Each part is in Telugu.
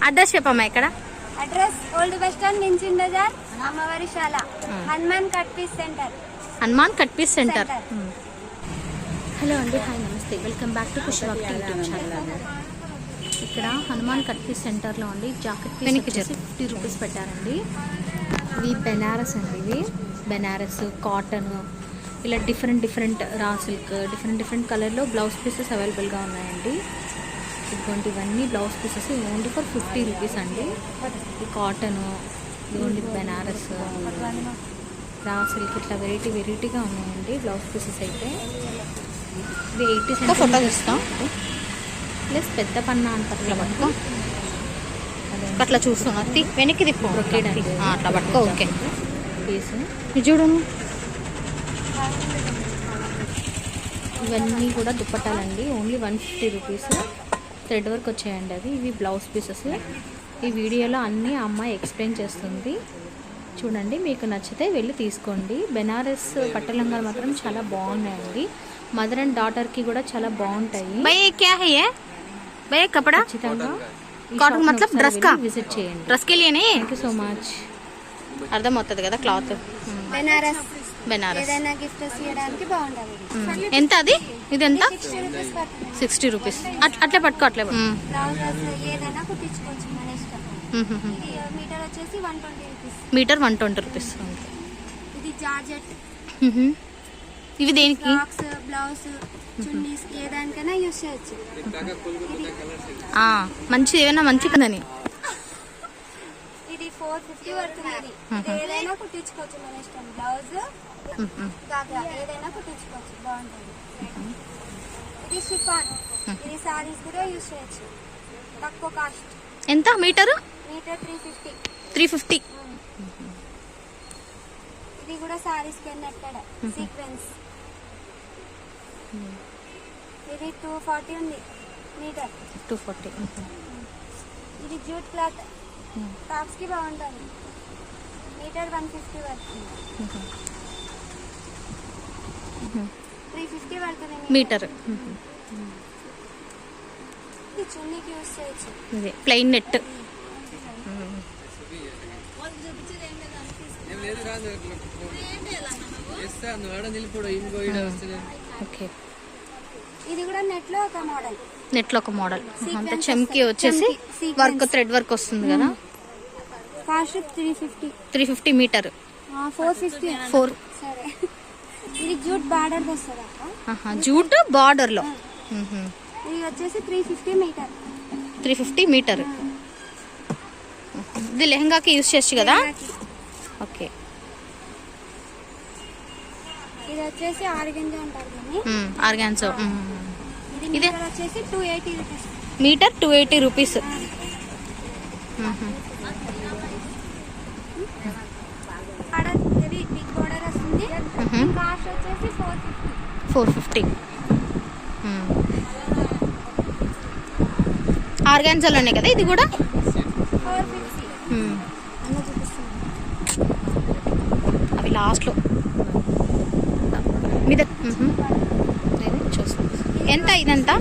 అడ్రస్ చెప్పమ్మా ఇక్కడ. అడ్రస్ ఓల్డ్ బస్ స్టాండ్ నించిన బజార్ అమ్మవారిశాల Hanuman cut piece centre. Hanuman cut piece centre. Hello అండి, hi namaste, welcome back to కుషవాక్ యూట్యూబ్ ఛానల్. ఇక్కడ హనుమాన్ కట్ పీస్ సెంటర్లో అండి జాకెట్ పీస్ 50 రూపీస్ పెట్టారండి. ఇవి బెనారస్ అండి, ఇవి బెనారస్ కాటన్, ఇలా డిఫరెంట్ రా సిల్క్, డిఫరెంట్ కలర్లో బ్లౌజ్ పీసెస్ అవైలబుల్గా ఉన్నాయండి. ఇవన్నీ blouse pieces only for 50 rupees అండి. ఈ కాటను, ఇదిగోండి బెనారస్, రా సిల్క్, ఇట్లా వెరైటీగా ఉన్నాయండి బ్లౌజ్ పీసెస్ అయితే. ఇది 80 సెంట్ ఫోటో ఇస్తాం. ప్లస్ పెద్ద పన్నా అంటారు, ఇట్లా పట్టుకో, అట్లా చూస్తున్నా వెనక్కి తిప్పు, అట్లా పట్టుకో. ఓకే పీస్ ఇది చూడు. ఇవన్నీ కూడా దుప్పట్టాలండి, ఓన్లీ 150 రూపీస్. థ్రెడ్ వర్క్ వచ్చాయండి అవి. ఇవి బ్లౌజ్ పీసెస్. ఈ వీడియోలో అన్నీ ఆ అమ్మాయి ఎక్స్ప్లెయిన్ చేస్తుంది, చూడండి. మీకు నచ్చితే వెళ్ళి తీసుకోండి. బెనారస్ పట్టలంగా మాత్రం చాలా బాగున్నాయండి. మదర్ అండ్ డాటర్కి కూడా చాలా బాగుంటాయి. ఖచ్చితంగా డ్రెస్ కా విజిట్ చేయండి. డ్రెస్ కే లియే థ్యాంక్ యూ సో మచ్. అర్థమవుతుంది కదా క్లాత్. బెనారస్ గిఫ్ట్ చేయడానికి బాగుంటుంది. ఎంత అది? ఇది ఎంత? 60 రూపీస్. అట్లా పట్టుకో, అట్లా ఏదైనా కుట్టించుకోవచ్చు మన ఇష్టం. మీటర్ వచ్చేసి 120 రూపీస్. Metre 120 rupees. ఇది జార్జెట్. ఇవి దేనికి? బ్లౌజ్, చున్నీస్, ఏదానికైనా యూస్ చేయొచ్చు. మంచిది, ఏమైనా మంచి కదని. ఇది 450 పడుతుంది. ఏదైనా కుట్టించుకోవచ్చు మన ఇష్టం. బ్లౌజ్ ఏదైనా కుట్టించుకోవచ్చు, బాగుంటుంది. ఇది షిఫాన్. ఇది సారీస్ కూడా యూస్ చేయొచ్చు, తక్కువ కాస్ట్. ఎంత మీటర్? మీటర్ 350. 350. ఇది కూడా సారీస్ కి నెట్టెడ్ సీక్వెన్స్. ఇది 240 ఉంది మీటర్. 240. ఇది జూట్ క్లాత్, టాప్స్ కి బాగుంటుంది. మీటర్ 150 పడుతుంది. 350 పడుతుంది మీటర్. ఇది చున్నీకి యూస్ చేయొచ్చు. ఇది ప్లెయిన్ నెట్. ఓకే, ఇది కూడా నెట్ లో ఒక మోడల్. అంత చెమ్కి వచ్చేసి వర్క్, థ్రెడ్ వర్క్ వస్తుంది కదా. కాస్ట్ 350. 350 మీటర్. 450. 4. సరే. ఇది జూట్ బార్డర్ వస్తుంది అక్క. జూట్ బార్డర్ లో. ఇది వచ్చేసి 350 మీటర్. 350 మీటర్. ఇది లెహంగాకి యూస్ చేయొచ్చు కదా. ఓకే. ఇది వచ్చేసి ఆర్గెంజా అంటారు దీన్ని. ఆర్గాన్జా. ఇది వచ్చేసి 280 రూపీస్. Metre 280 rupees. ఇది బిగ్ బార్డర్ వస్తుంది. కాస్ట్ వచ్చేసి 450. ఆర్గాన్జాలోనే కదా ఇది కూడా. 450. అవి లాస్ట్లో మీద చూస్తాం. ఎంత ఇదంతా?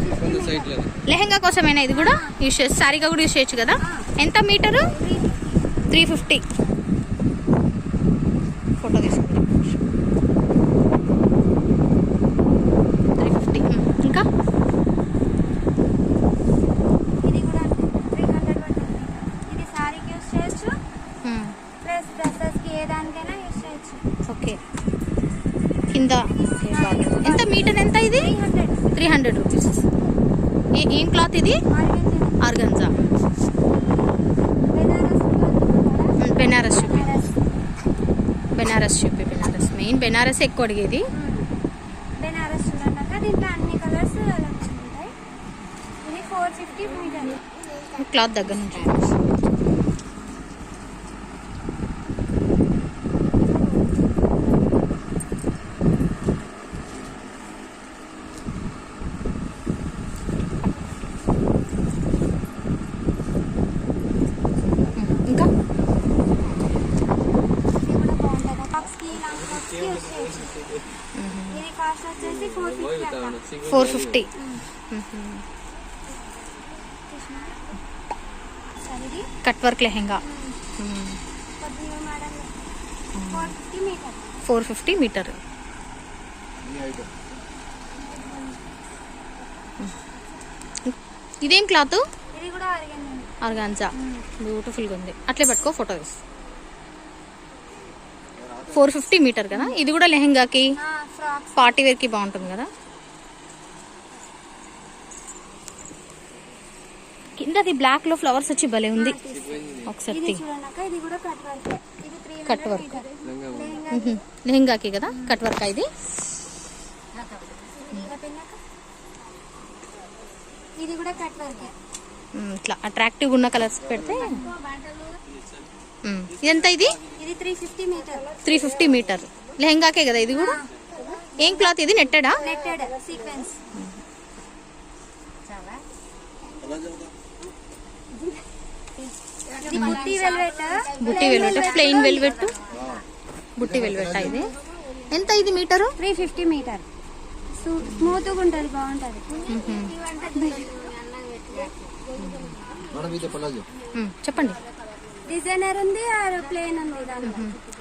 లెహంగా కోసమైనా ఇది కూడా యూస్ చేయొచ్చు, సారీగా కూడా యూస్ చేయొచ్చు కదా. ఎంత మీటరు? 350. ఫోటో తీసుకుంటాం. 350. ఇంకా ఇది కూడా 300 పడుతుంది. ఇది సారీకి యూస్ చేయొచ్చు, ప్లస్ డ్రెస్సెస్ కి ఏదానికైనా యూస్ చేయొచ్చు. ఓకే. కింద ఎంత మీటర్? ఎంత ఇది? 300 రూపీస్. ఏం క్లాత్ ఇది? ఆర్గంజా. బెనారస్ చూపి. బెనారస్ మెయిన్ బెనారస్ ఎక్కువ అడిగేది. బెనారస్ చూడండి, దీంట్లో అన్ని కలర్స్ ఉంటాయి. ఇది 450 మీటర్. క్లాత్ దగ్గర నుంచి ఇది కాస్ట్ వచ్చేసి 450. 450. సరే ఇది కట్ వర్క్ లెహెంగా కొద్దిగా మేడం 450 మీటర్ 450 మీటర్. ఇదేం క్లాత్? ఇది కూడా ఆర్గాన్జా. బ్యూటిఫుల్గా ఉంది. అట్లే పట్టుకో ఫోటో తీసి. 450 మీటర్ కదా. ఇది కూడా లెహెంగాకి ఫ్రాక్స్ పార్టీ వేర్కి బాగుంటుంది కదా. కిందది బ్లాక్ లో ఫ్లవర్స్ వచ్చి భలే ఉంది. ఒకసారి ఇది చూడనక్క ఇది కూడా కట్ వర్క్. ఇది 300 కట్ వర్క్ లెహంగా లెహెంగాకి కదా కట్ వర్క్. ఇది ఇది కూడా కట్ వర్క్. ఇట్లా అట్రాక్టివ్ ఉన్న కలర్స్ పెడితే. ఎంత ఇది? ఇది 350 మీటర్ 350 మీటర్ లెహెంగాకే కదా ఇది కూడా. ఏం క్లాత్ ఇది? నెట్టెడా? Netted sequence. ఇది బుట్టి వెల్వెట్. బుట్టి వెల్వెట్, ప్లెయిన్ వెల్వెట్, బుట్టి వెల్వెట్. ఇది ఎంత? ఇది మీటరు 350 మీటర్. స్మూత్ గా ఉంటది, బాగుంటది. చెప్పండి. డిజైనర్ ఉంది, ప్లేన్ ఉంది దాంట్లో.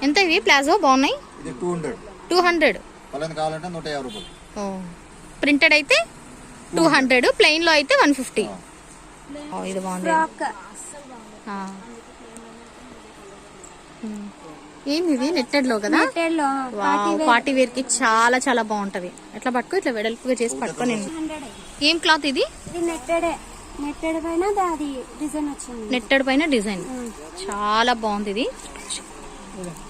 ఎంత ఇవి? ప్లాజో బాగున్నాయి. ఇది 200. 200 కావాలంటే 150 రూపాయలు. ప్రింటెడ్ అయితే 200, ప్లెయిన్ లో అయితే 150. ఇది బాగుంది. ఫ్రాక్ ఏంది ఇది? నెట్టెడ్ లో కదా. నెట్టెడ్ లో పార్టీ వేర్ కి చాలా చాలా బాగుంటది. ఎట్లా పట్టుకో, ఇట్లా వెడల్పుగా చేసి పట్టుకో. నేను 100. ఏం క్లాత్ ఇది? ఇది నెట్టెడ్. నెట్టెడ్ పైన అది డిజైన్ వచ్చింది. నెట్టెడ్ పైన డిజైన్ చాలా బాగుంది. ఇది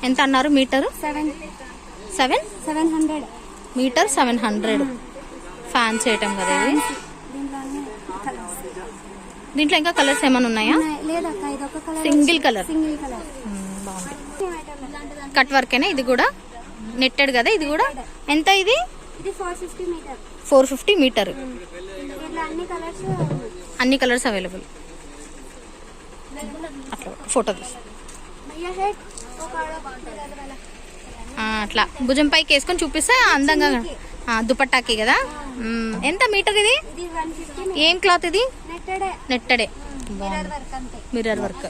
ఎంత అన్నారు మీటర్? 700 మీటర్ 700. ఫ్యాన్సీ ఐటమ్ కదా ఇది. దీంట్లో ఇంకా కలర్స్ ఏమైనా ఉన్నాయా? లేదక్క, ఇది ఒక కలర్, సింగిల్ కలర్. బాగుంది. కట్ వర్కేనా ఇది కూడా? నెట్టెడ్ కదా ఇది కూడా. ఎంత ఇది? ఇది 450 మీటర్ 450 మీటర్. ఇట్లా అన్ని కలర్స్ అవైలబుల్. అట్లా ఫోటో తీసి అట్లా భుజం పైకి వేసుకొని చూపిస్తే అందంగా. దుపట్టాకి కదా. ఎంత మీటర్ ఇది? ఏం క్లాత్ ఇది? నెట్టడే. Mirror work.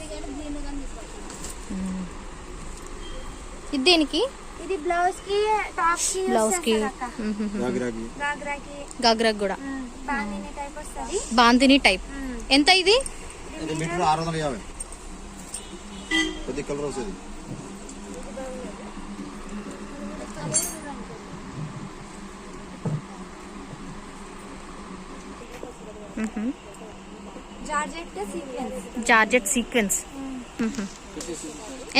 ఇది దేనికి? ఇది బ్లౌజ్ కి, టాప్ కి, బ్లౌజ్ కి, గాగ్రాకి కూడా. బాందిని టైప్ వస్తది. బాందిని టైప్. ఎంత ఇది? ఇది మీటర్ 650. కొద్ది కలర్ వస్తుంది. Georgette sequence.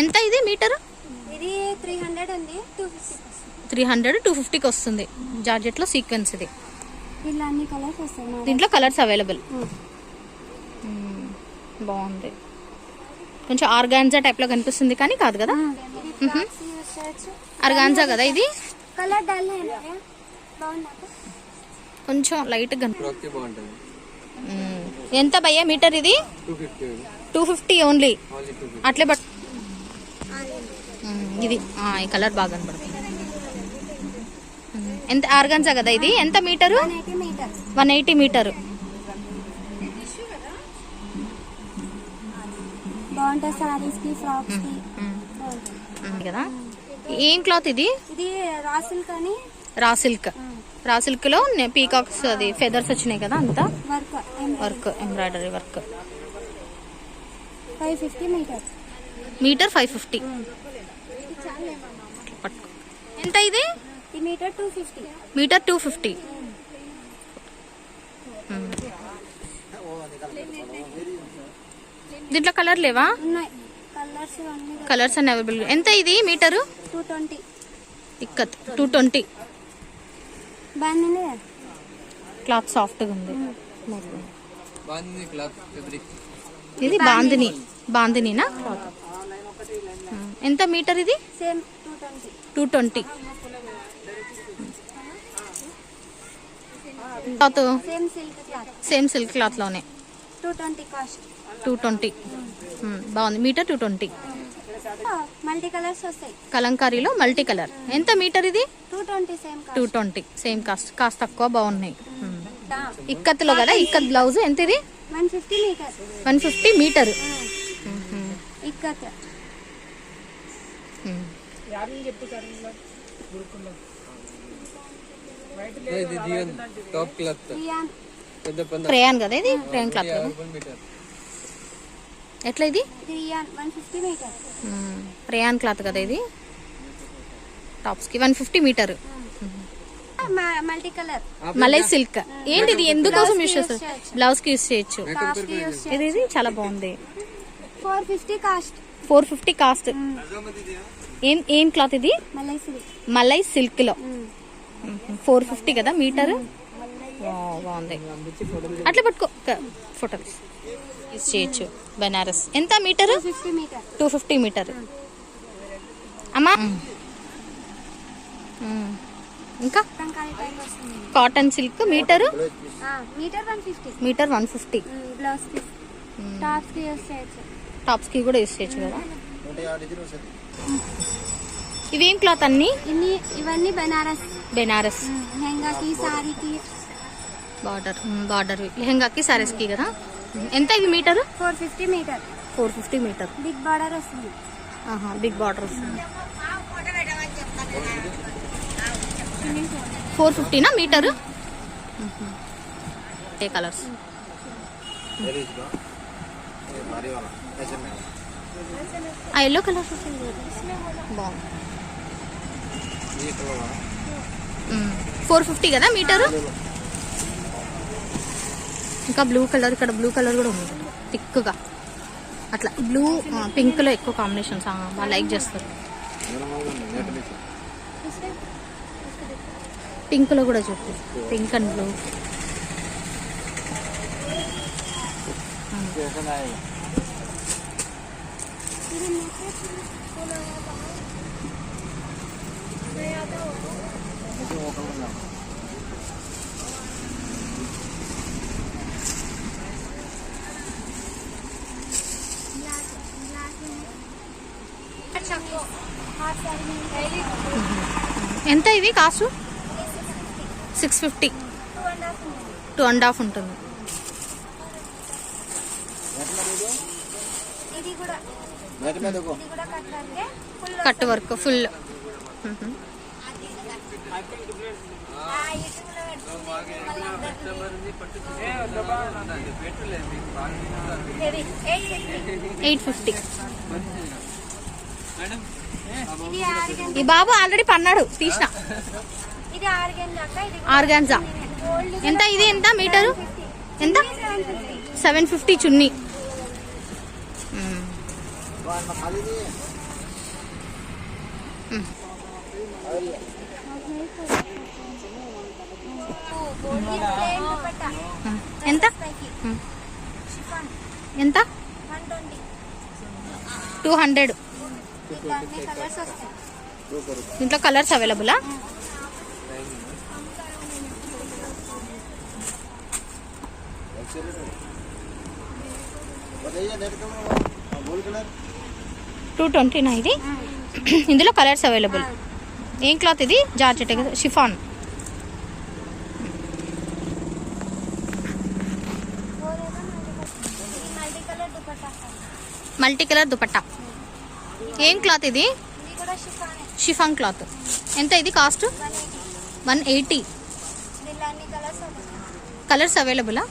ఎంత ఇది మీటర్? ఇది 300 ఉంది. 300, 250కి వస్తుంది. జార్జెట్ లో సీక్వెన్స్ ఇది. ఇలా అన్ని కలర్స్ వస్తాయి. దీంట్లో కలర్స్ అవైలబుల్. బాగుంది. కొంచెం ఆర్గాన్జా టైప్ లో కనిపిస్తుంది కానీ కాదు కదా. ఆర్గాన్జా కదా ఇది. కలర్ డల్ బాగుంది. కొంచెం లైట్ గా ఎంత భయ్యా మీటర్ ఇది? 250 ఓన్లీ. అట్లే బట్ ఇది ఈ కలర్ బాగా కనపడుతుంది. ఎంత? ఆర్గాన్జా కదా ఇది. ఎంత మీటరు? 180 మీటర్. బాగుంటుంది సారీస్ కి, ఫ్రాక్స్ కి కదా. ఏం క్లాత్ ఇది? ఇది రా సిల్క్ అని. Raw silk. రా సిల్క్ లో పీకాక్స్ అది ఫెదర్స్ వచ్చినాయి కదా. అంతా work, embroidery work. 550 metre. Metre 550. పట్టుకో. ఎంత ఇది? ఈ మీటర్ 250. మీటర్ 250. దీంట్లో కలర్ లేవా? ఉన్నాయి కలర్స్ అన్ని అవైలబుల్. ఎంత ఇది మీటరు? 220. ఇక్కత్ 220. బాగుంది. క్లాత్ సాఫ్ట్ గా ఉంది. ఇది బాందిని. బాందినినా క్లాత్. ఎంత మీటర్ ఇది? Same 220. Cloth same silk cloth లోనే 220 కాస్ట్. 220. బాగుంది. మీటర్ 220. మల్టీ కలర్స్ వస్తాయి. కలంకారీలో మల్టీ కలర్. ఎంత మీటర్ ఇది? 220 same cost. 220 same cost. Cost తక్కువ. బాగున్నాయి. ఇక్కత్లో కదా. ఇక్కత్ బ్లౌజ్ ఎంత ఇది? 150 metre. 150 metre. Ikat top cloth rayon పెద్ద పెద్ద క్రేయాన్ కదా ఇది, క్రేయాన్ క్లాత్ కదా. మీటర్ ఎట్లా ఇది? Rayon 150 metre. క్రేయాన్ క్లాత్ కదా ఇది. టాప్స్కి 150 metre. Multi colour malai silk. ఏంటి ఇది, ఎందుకోసం యూస్ చేస్తారు? చేయొచ్చు. బ్లౌజ్ కి యూస్ చేయొచ్చు. టాప్స్ కి యూస్ ఇది ఇది చాలా బాగుంది. 450 కాస్ట్. 450 కాస్ట్. ఏం క్లాత్ ఇది? మలై సిల్క్. మలై సిల్క్ లో 450 కదా మీటర్. బాగుంది. అట్లా పట్టుకో, ఫోటో యూస్ చేయొచ్చు. బెనారస్ ఎంత మీటర్? 250 మీటర్. 250 మీటర్. అమ్మా ఇంకా టంకాయ టైప్ వస్తుంది. Cotton silk metre metre 150. Metre 150. Blouse piece tops కి యూస్ చేయొచ్చు. టాప్స్ కి కూడా యూస్ చేయొచ్చు కదా. 150 డిజైన్ వస్తుంది. ఇవేం క్లాత్ అన్ని? ఇవన్నీ బనారస్. బెనారస్ లెహంగాకి సారీకి బార్డర్ లెహంగాకి సారీస్ కి కదా. ఎంత ఇది metre? 450 metre. 450 metre. Big border వస్తుంది. బిగ్ బార్డర్ వస్తుంది. 450 మీటర్. ఏ కలర్స్? लेडीज का ये भारी वाला ऐसे में ఆ ఎల్లో కలర్ బాగుంది. ये कलर वाला 450 కదా మీటర్. ఇంకా బ్లూ కలర్, ఇక్కడ బ్లూ కలర్ కూడా ఉంది థిక్గా. అట్లా బ్లూ పింక్ లో ఎక్కువ కాంబినేషన్స్ బాగా లైక్ చేస్తారు. नेट में పింక్ లో కూడా చూపి, పింక్ అండ్ బ్లూ. कैसा आएगा वो कलर ना ఎంత ఇది కాస్ట్? 650. 2.5 ఉంటుంది. ఇది కూడా नेट में देखो ఇది కూడా కట్ వర్కే ఫుల్. Cut work full. ఇది 850. ఇది ఆర్గన్. ఈ బాబు ఆల్రెడీ పన్నాడు తీసిన. ఇది ఆర్గన్ లాగా. ఇది ఆర్గాన్జా. గోల్డ్. ఎంత ఇది? ఎంత మీటరు? ఎంత? 750 చున్నీ. खाली नहीं है గోల్డ్ ప్లేన్ దుపట్టా. ఎంత? షిఫాన్ ఎంత? 120. 200. దీంట్లో అన్ని కలర్స్ వస్తాయి. దీంట్లో కలర్స్ అవైలబులా? बताइए नेट का गोल्ड कलर 220 ఇది. ఇందులో కలర్స్ అవైలబుల్. ఏం క్లాత్ ఇది? జార్జెట్ కదా, chiffon. Multi colour dupatta. Multi colour dupatta. ఏం క్లాత్ ఇది? ఇది కూడా షిఫాన్. Chiffon cloth. ఎంత ఇది కాస్ట్? 180. దీంట్లో అన్ని కలర్స్ వస్తాయి. కలర్స్ అవైలబులా?